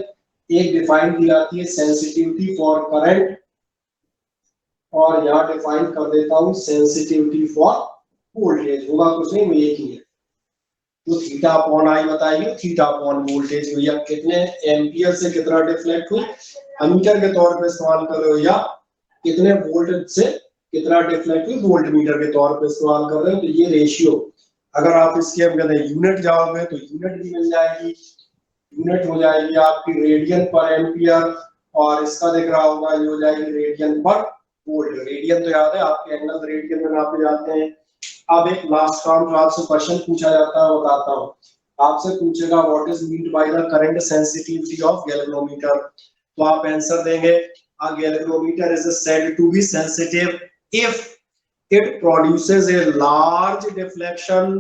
एक डिफाइन की जाती है सेंसिटिविटी फॉर करंट, और यहाँ डिफाइन कर देता हूँ सेंसिटिविटी फॉर वोल्टेज। होगा कुछ नहीं, वो एक ही है। तो थीटा अपॉन आई बताइए, थीटा अपॉन वोल्टेज, भैया कितने एम्पियर से कितना डिफ्लेक्ट हुई, अमीटर के तौर पे इस्तेमाल कर रहे हो, या कितने वोल्ट से कितना डिफ्लेक्ट हुई वोल्टमीटर के तौर पे इस्तेमाल कर रहे हो। तो ये रेशियो, अगर आप इसके हम कहते हैं यूनिट जाओगे तो यूनिट भी मिल जाएगी, यूनिट हो जाएगी आपकी रेडियन पर एम्पियर, और इसका दिख रहा होगा ये हो जाएगी रेडियन पर वोल्ट। रेडियन तो याद है आपके एंगल रेडियन में नापे जाते हैं। अब एक लास्ट राउंड जो आपसे क्वेश्चन पूछा जाता है बताता हूँ, आपसे पूछेगा what is meant by the current sensitivity of galvanometer, तो आप आंसर देंगे a galvanometer is said to be sensitive if it produces a large deflection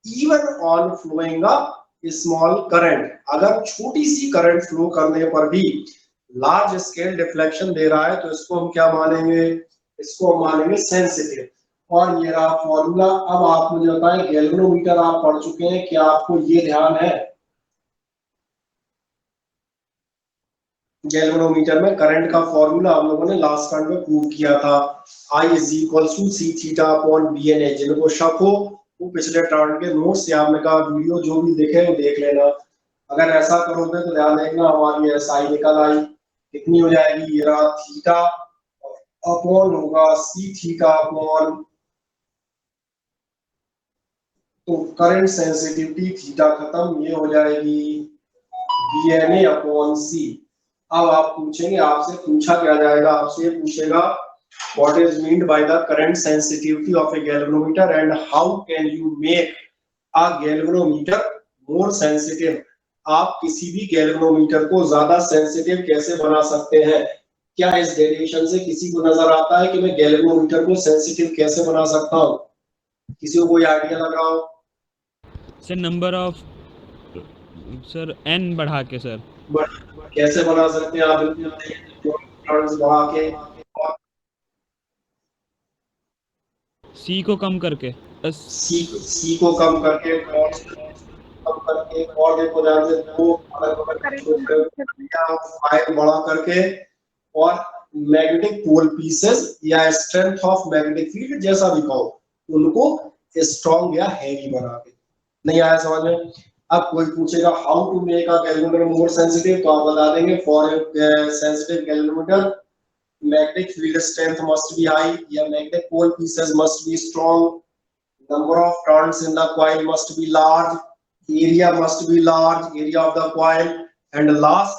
even on flowing a small current। अगर छोटी सी करंट फ्लो करने पर भी large scale deflection दे रहा है तो इसको हम क्या मानेंगे? इसको हम मानेंगे सेंसिटिव। और ये रहा फॉर्मूला। अब आप मुझे बताएं, गैल्वेनोमीटर आप पढ़ चुके हैं, क्या आपको ये ध्यान है गैल्वेनोमीटर में करंट का फॉर्मूला हम लोगों ने लास्ट टाइम में प्रूव किया था, I is equal to C theta upon B N A. जिनको शक हो वो पिछले टर्न के नोट्स या आपने कहा वीडियो जो भी देखे वो देख लेना। अगर ऐसा करोगे तो ध्यान देखना हमारी एसआई निकल आई, कितनी हो जाएगी? ये रहा थीटा अपॉन होगा सी थीटा अपॉन, तो करंट सेंसिटिविटी थीटा खत्म, ये हो जाएगी बी एन ए अपॉन सी। अब आप पूछेंगे, आपसे पूछा क्या जाएगा? आपसे पूछेगा what is meant by the current sensitivity of A galvanometer and how can you make a galvanometer more sensitive. आप किसी भी गैल्वेनोमीटर को ज्यादा सेंसिटिव कैसे बना सकते हैं? क्या इस डेरिवेशन से किसी को नजर आता है कि मैं गैल्वेनोमीटर को सेंसिटिव कैसे बना सकता हूँ? किसी को कोई आइडिया लग रहा हो? Sir number of sir N बढ़ा के सर कैसे बना सकते हैं आप? टर्न्स बढ़ा के और सी को कम करके, सी को कम करके और देखो ध्यान से दो फाइल बड़ा करके, और मैग्नेटिक पोल पीसेस या स्ट्रेंथ ऑफ मैग्नेटिक फील्ड जैसा भी कहो, उनको स्ट्रॉन्ग या हैवी बना के। नहीं आया समझ में? अब कोई पूछेगा how to make a galvanometer more sensitive, तो आप बता देंगे for a sensitive galvanometer magnetic field strength must be high, या magnetic pole pieces must be strong, number of turns in the coil must be large, area must be large, area of the coil, and last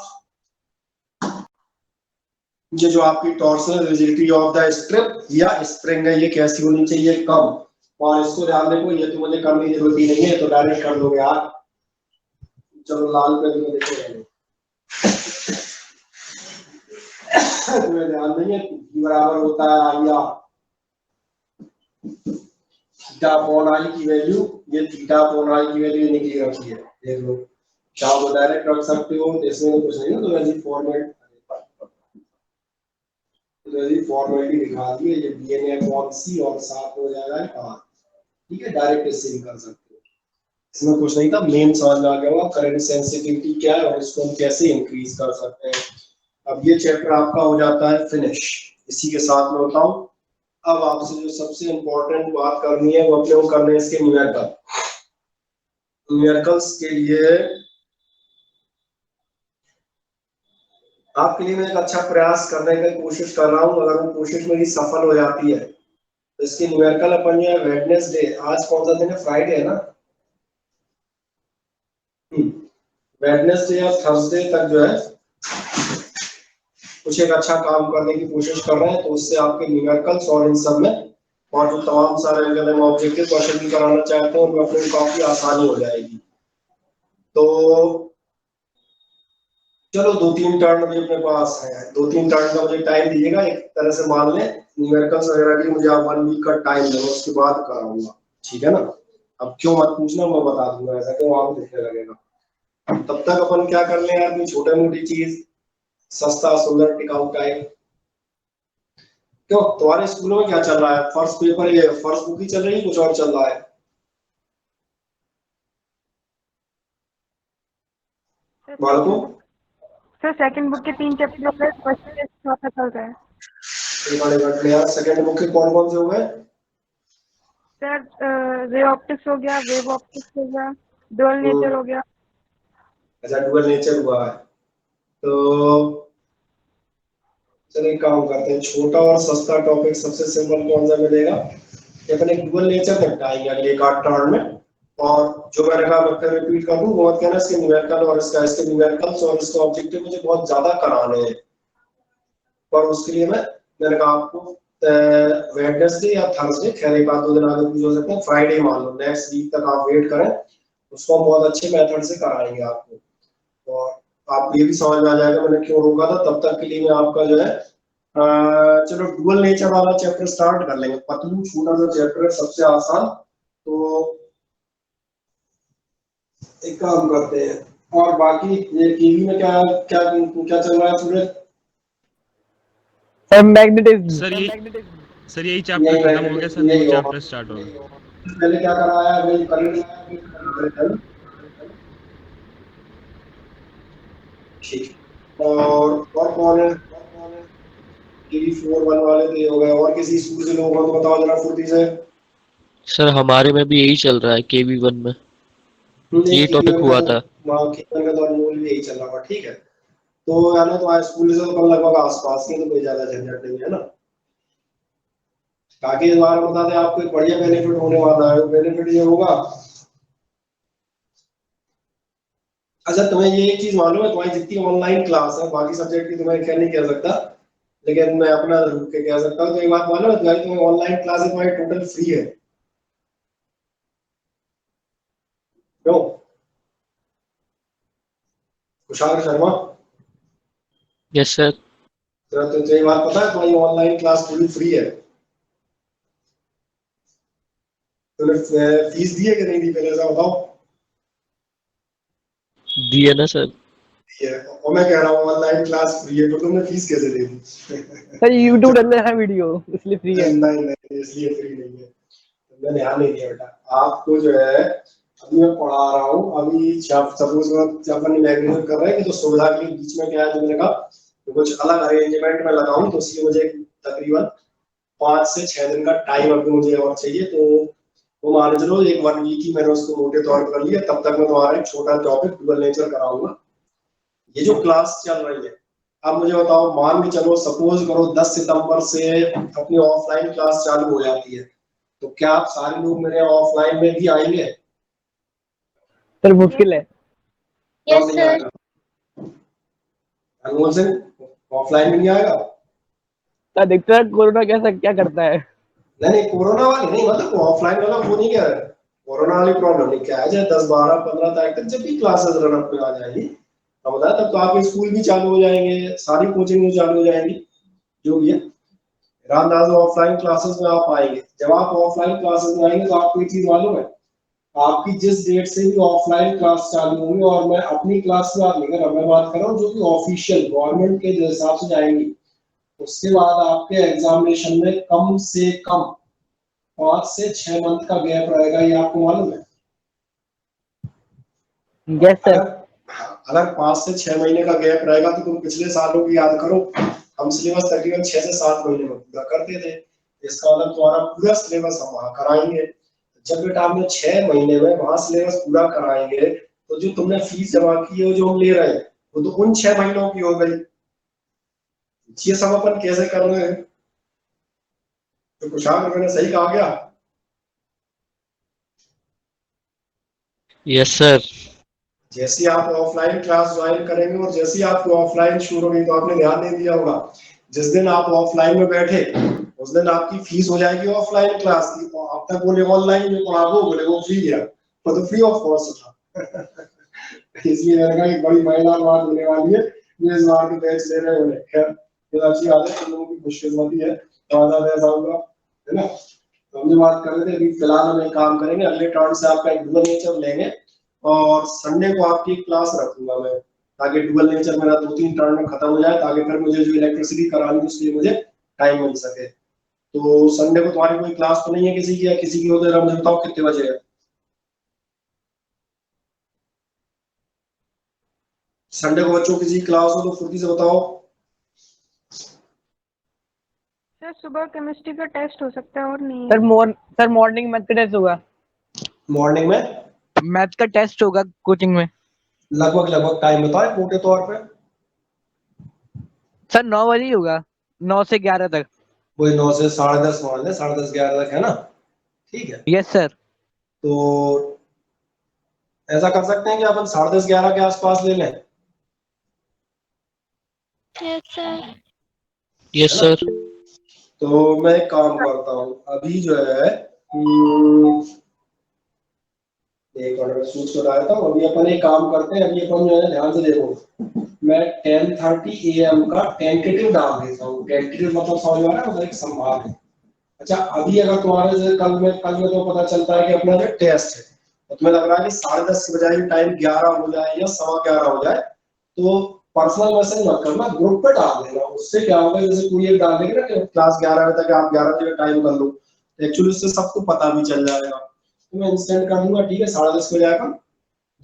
ये जो आपकी torsional rigidity of the strip या spring है, ये कैसी होनी चाहिए? कम। और इसको ध्यान देखो, ये तो मुझे करने की जरूरत ही नहीं है, तो डायरेक्ट कर दोगे यार। चलो लाल पे भी देखो, तुम्हें ध्यान नहीं है, P बराबर होता है I R theta upon I की वैल्यू, ये थीटा अपॉन आई की वैल्यू निकली रखी है, देख लो। चाहो तो डायरेक्ट रख सकते हो, इसमें कुछ नहीं है, तो वैसे फॉर्मेट फॉर्मेलिटी दिखा दी है, ये डीएनए अपॉन सी और साथ हो जाएगा आर। ठीक है, डायरेक्ट इससे भी कर सकते हो, इसमें कुछ नहीं था। मेन समझ में आ गया होगा करंट सेंसिटिविटी क्या है और इसको हम कैसे इंक्रीज कर सकते हैं। अब ये चैप्टर आपका हो जाता है फिनिश। इसी के साथ में बताऊं, अब आपसे जो सबसे इंपॉर्टेंट बात करनी है वो अपने को करने इसके न्यूमेरिकल। न्यूमेरिकल्स के लिए आपके लिए मैं एक अच्छा प्रयास करने की कोशिश कर रहा हूं। अगर वो कोशिश मेरी सफल हो जाती है तो इसके न्यूमेरिकल अपन जो है वेडनेसडे, आज कौन सा दिन है? फ्राइडे है ना। वेडनेसडे या थर्सडे तक जो है कुछ एक अच्छा काम करने की कोशिश कर रहे हैं, तो उससे आपके न्यूमेरिकल्स और इन सब में और जो तमाम सारे अगर मैं ऑब्जेक्टिव क्वेश्चन भी कराना चाहते हैं उनमें अपने काफी आसानी हो जाएगी। तो चलो 2-3 टर्न भी अपने पास है, 2-3 टर्न का मुझे टाइम दीजिएगा। एक तरह से मान लें न्यूमेरिकल्स वगैरह की मुझे आप 1 वीक का टाइम देना, उसके बाद कराऊंगा, ठीक है ना। अब क्यों मत पूछना, मैं बता दूंगा, ऐसा क्यों आपको दिखने लगेगा। तब तक अपन क्या कर ले यार, कोई छोटी मोटी चीज सस्ता सुंदर टिकाऊ टाइप। क्यों तुम्हारे स्कूलों में क्या चल रहा है? फर्स्ट पेपर, ये फर्स्ट बुक ही चल रही है, कुछ और चल रहा है? बालकों, सर सेकंड बुक के 3 चैप्टर हो गए, फर्स्ट के चौथा चल रहा है। यार सेकंड बुक के कौन कौन से हो गए? सर रे ऑप्टिक्स हो गया, वेव ऑप्टिक्स हो गया, डुअल नेचर हो गया। अच्छा, डुअल नेचर हुआ है। तो चलिए काम करते हैं, छोटा और सस्ता टॉपिक सबसे सिंपल कौन सा मिलेगा? अपने डुअल नेचर निपटाएंगे अगले एक आध टर्न में। और जो मैंने कहा मैं फिर रिपीट कर दूं, बहुत कहना इसके न्यूमेरिकल और इसके न्यूमेरिकल्स और इसके ऑब्जेक्टिव मुझे बहुत ज्यादा कराने हैं, पर उसके लिए मैंने कहा आपको वेडनेसडे या थर्सडे, खैर एक आध 2 दिन आगे भी हो सकते हैं, फ्राइडे मान लो, नेक्स्ट वीक तक आप वेट करें, उसको हम बहुत अच्छे मेथड से कराएंगे आपको। और आपको ये भी समझ में आ जाएगा मैंने क्यों रोका था। तब तक के लिए मैं आपका जो है चलो डुअल नेचर वाला चैप्टर स्टार्ट कर लेंगे। पतलू छोटा सा चैप्टर है, सबसे आसान। तो एक काम करते हैं, और बाकी ये टीवी में क्या क्या क्या चल रहा है सूरज? मैग्नेटिज्म। सर यही चैप्टर खत्म हो गया सर, न्यू चैप्टर स्टार्ट हो गया। पहले क्या कराया है भाई? करंट। ठीक। और कौन है? टीवी 4-1 वाले तो ये हो गए, और किसी स्कूल से लोग हो तो बताओ जरा फुर्ती से। सर हमारे में भी यही चल रहा है, KV1 में ये टॉपिक हुआ था। वहाँ केवन का तो अनमोल भी यही चल रहा था, ठीक है। तो यानी तुम्हारे स्कूल से तो लगभग आसपास की, तो कोई ज्यादा झंझट नहीं है ना। ताकि इस बार बता दें आपको एक बढ़िया बेनिफिट होने वाला है। बेनिफिट ये होगा, अच्छा तुम्हें ये एक चीज मालूम है, तुम्हारी जितनी ऑनलाइन क्लास है, बाकी सब्जेक्ट की तुम्हें क्या नहीं कह सकता, लेकिन मैं अपना रुक के कह सकता हूँ। तो एक बात मालूम है तुम्हें, ऑनलाइन क्लास तुम्हारी टोटल फ्री है। क्यों कुशाल शर्मा? Yes sir. तो ये बात पता है तुम्हारी ऑनलाइन क्लास पूरी फ्री है। तुमने फीस दी है कि नहीं दी, पहले ऐसा बताओ। दिए ना सर। और मैं कह रहा हूँ ऑनलाइन क्लास फ्री है, तो तुमने फीस कैसे दे दी? सर यूट्यूब डाल रहा है वीडियो, इसलिए फ्री है। नहीं इसलिए फ्री नहीं है, तुमने ध्यान नहीं दिया बेटा। आपको जो है अभी मैं पढ़ा रहा हूँ, अभी सपोज अपन इमेजिन कर रहे हैं कि तो सुविधा के लिए बीच में क्या है, तुमने कहा तो कुछ अलग अरेंजमेंट में लगाऊं, तो इसलिए मुझे तकरीबन 5 से 6 दिन का टाइम अभी मुझे और चाहिए। तो वो मान चलो एक 1 वीक ही मैंने उसको मोटे तौर पर कर लिया। तब तक मैं तुम्हारा एक छोटा टॉपिक डुअल नेचर कराऊंगा। ये जो क्लास चल रही है, अब मुझे बताओ, मान के चलो सपोज करो 10 सितंबर से अपनी ऑफलाइन क्लास चालू हो जाती है, तो क्या आप सारे लोग मेरे ऑफलाइन में भी आएंगे? सर मुश्किल है। Yes sir. Anmol Singh offline में नहीं आएगा? तो देखते हैं कोरोना कैसा क्या करता है। नहीं कोरोना वाली नहीं, मतलब ऑफलाइन वाला वो नहीं कह रहे, कोरोना वाली प्रॉब्लम नहीं, क्या है जब 10 12 15 तारीख तक जब भी क्लासेस रन अप में आ जाएगी तो बताया, तब तो आपके स्कूल भी चालू हो जाएंगे, सारी कोचिंग भी चालू हो जाएंगी, जो भी है। रामदास ऑफलाइन क्लासेस में आप आएंगे, जब आप ऑफलाइन क्लासेस में आएंगे तो आपको एक चीज मालूम है, आपकी जिस डेट से भी ऑफलाइन क्लास चालू होंगी, और मैं अपनी क्लास की बात नहीं कर रहा, मैं बात कर रहा हूँ जो कि ऑफिशियल गवर्नमेंट के हिसाब से जाएंगी, उसके बाद आपके एग्जामिनेशन में कम से कम 5 से 6 मंथ का गैप रहेगा, ये आपको मालूम है? Yes sir. अगर 5 से 6 महीने का गैप रहेगा तो तुम पिछले सालों की याद करो, हम सिलेबस तकरीबन 6 से 7 महीने में पूरा करते थे, इसका मतलब तुम्हारा पूरा सिलेबस हम वहां कराएंगे। जब बेटा आपने 6 महीने में वहां सिलेबस पूरा कराएंगे तो जो तुमने फीस जमा की है, जो हम ले रहे हैं, वो तो उन 6 महीनों की हो गई। ये सब अपन कैसे कर रहे हैं? तो कुशाल मैंने सही कहा क्या? Yes sir. जैसे आप ऑफलाइन क्लास ज्वाइन करेंगे और जैसे ही आपको ऑफलाइन शुरू होगी, तो आपने ध्यान नहीं दिया होगा, जिस दिन आप ऑफलाइन में बैठे उस दिन आपकी फीस हो जाएगी ऑफलाइन क्लास की, तो अब तक बोले ऑनलाइन में पढ़ा वो बोले वो फ्री है, वो तो फ्री ऑफ कॉस्ट था। इसलिए मैंने कहा एक बड़ी मजेदार बात होने वाली है, ये इस बार के बैच ले रहे होने। खैर ये अच्छी बात है, तुम लोगों की खुशकिस्मती है, तो ऐसा होगा, है ना? तो हमने बात कर रहे थे, अभी फिलहाल हम एक काम करेंगे, अगले टर्न से आपका एक डुअल नेचर लेंगे और संडे को आपकी क्लास रखूंगा मैं, ताकि डुअल नेचर मेरा 2-3 टर्न में खत्म हो जाए, ताकि फिर मुझे जो इलेक्ट्रिसिटी करानी है उसके लिए मुझे टाइम मिल सके। तो संडे को तुम्हारी कोई क्लास तो नहीं है किसी की, या किसी की हो तो मुझे बताओ कितने बजे है? संडे को बच्चों किसी की क्लास हो तो फुर्ती से बताओ। सर सुबह केमिस्ट्री का टेस्ट हो सकता है और नहीं है। सर मॉर्निंग मैथ का टेस्ट होगा। मॉर्निंग में मैथ का टेस्ट होगा कोचिंग में। लगभग टाइम बताओ मोटे तौर पे। सर 9 बजे ही होगा, 9 से 11 तक। वही 9 से 10:30 मान लें, 10:30 11 तक, है ना? ठीक है, यस सर। तो ऐसा कर सकते हैं कि अपन 10:30 11 के आसपास ले लें। Yes sir. Yes sir. तो मैं एक काम करता हूँ, अभी जो है एक मिनट में सूच को डालता हूँ। अभी अपन एक काम करते हैं, अभी अपन जो है ध्यान से देखो, मैं 10:30 AM का टेंटेटिव डाल देता हूँ। टेंटेटिव मतलब समझ में आ रहा है, मतलब एक संभावना है। अच्छा, अभी अगर तुम्हारे से कल में तो पता चलता है कि अपना जो टेस्ट है, तो तुम्हें लग रहा है कि 10:30 के बजाय टाइम 11 हो जाए या 11:15 हो जाए, तो पर्सनल मैसेज मत करना, ग्रुप पे डाल देना। उससे क्या होगा, जैसे कोई एक डाल देगा ना कि क्लास 11 बजे तक, आप 11 बजे टाइम कर लो, तो एक्चुअली उससे सबको पता भी चल जाएगा। तो मैं इंस्टेंट कर दूंगा, ठीक है, 10:30 को जाएगा,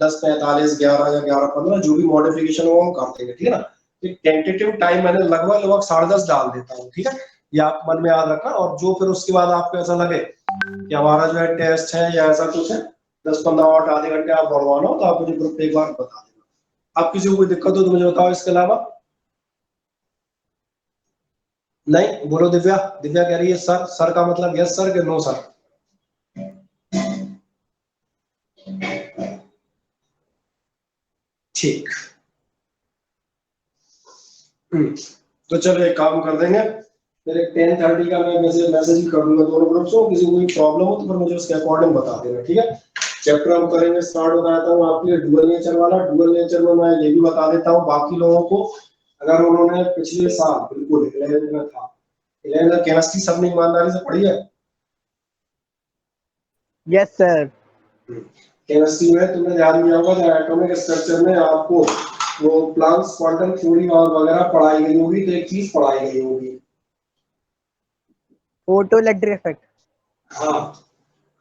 10:45 11 या 11:15 जो भी मॉडिफिकेशन होगा वो कर देंगे, ठीक है ना? तो टेंटेटिव टाइम मैंने लगभग 10:30 डाल देता हूँ, ठीक है? ये आप मन में याद रखना, और जो फिर उसके बाद आपको ऐसा लगे कि हमारा जो है टेस्ट है या ऐसा कुछ है, 10-15 और आधे घंटे आप बढ़वाना हो, तो आप मुझे ग्रुप पे एक बार बता देना। आप किसी को कोई दिक्कत हो तो मुझे बताओ, इसके अलावा नहीं? बोलो दिव्या। दिव्या कह रही है सर। सर का मतलब यस सर के नो सर? ठीक। तो चलो एक काम कर देंगे, फिर 10:30 का मैं मैसेज ही कर दूंगा दोनों ग्रुप्स को, किसी को कोई प्रॉब्लम हो तो फिर मुझे उसके अकॉर्डिंग बता देना, ठीक है? चैप्टर हम करेंगे स्टार्ट हो जाता हूँ आपके डुअल नेचर वाला। डुअल नेचर में मैं ये भी बता देता हूँ बाकी लोगों को, अगर उन्होंने पिछले साल बिल्कुल 11 में था, 11 में केमिस्ट्री सबने ईमानदारी से पढ़ी है? Yes sir. केमिस्ट्री में तुमने ध्यान दिया होगा, जब एटॉमिक स्ट्रक्चर में आपको वो प्लांक्स क्वांटम थ्योरी और वगैरह पढ़ाई गई होगी, तो एक चीज पढ़ाई गई होगी, फोटो इलेक्ट्रिक इफेक्ट। हाँ।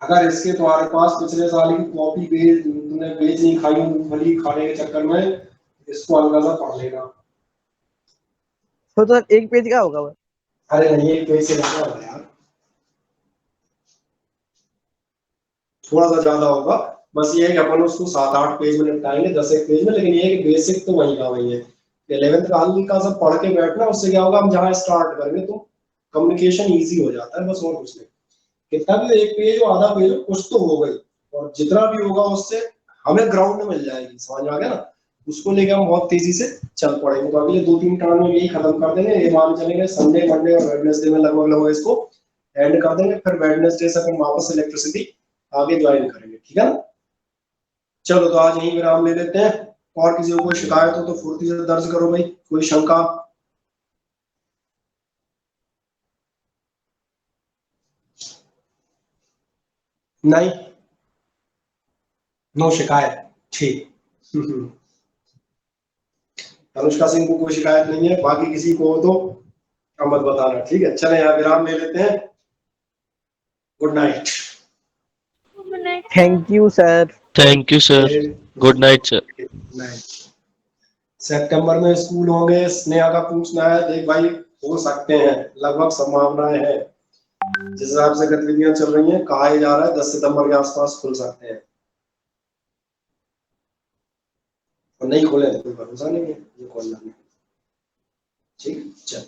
अगर इसके तुम्हारे पास पिछले साल की कॉपी पेज तुमने पेज नहीं खाई, मूंगफली खाने के चक्कर में, इसको अंदाजा पढ़ लेना। तो एक पेज का होगा वो। अरे नहीं, एक पेज से ज्यादा होगा यार, थोड़ा सा ज्यादा होगा। बस ये है कि अपन उसको 7-8 पेज में निपटाएंगे, 10 पेज में, लेकिन ये है कि बेसिक तो वही का वही है। 11th का हल्की का सब पढ़ के बैठना, उससे क्या होगा, हम जहाँ स्टार्ट करेंगे तो कम्युनिकेशन ईजी हो जाता है, बस और कुछ नहीं। कितना भी एक पेज हो आधा पेज हो, कुछ तो हो गई, और जितना भी होगा उससे हमें ग्राउंड में मिल जाएगी, समझ में आ गया ना? उसको लेकर हम बहुत तेजी से चल पड़ेंगे। तो अगले 2-3 टर्म में यही खत्म कर देंगे, ये मान चलेंगे संडे मंडे और वेडनेसडे में लगभग लगभग इसको एंड कर देंगे, फिर वेडनेसडे से अपन वापस इलेक्ट्रिसिटी आगे ज्वाइन करेंगे, ठीक है ना। चलो तो आज यही विराम ले लेते हैं, और किसी को कोई शिकायत हो तो फुर्ती से दर्ज करो भाई, कोई शंका। नहीं, नो शिकायत, ठीक। अनुष्का सिंह को कोई शिकायत नहीं है, बाकी किसी को हो तो अब मत बताना, ठीक है। चले यहाँ विराम ले लेते हैं, good night. Good night. Thank you sir. Thank you sir, good night sir. सितंबर में स्कूल होंगे, स्नेहा का पूछना है, देख भाई हो सकते हैं, लगभग संभावनाएं हैं, जिस हिसाब से गतिविधियां चल रही हैं कहा ही जा रहा है 10 सितंबर के आसपास खुल सकते हैं, और नहीं खोले तो कोई भरोसा नहीं है ये खोलना नहीं, ठीक। चल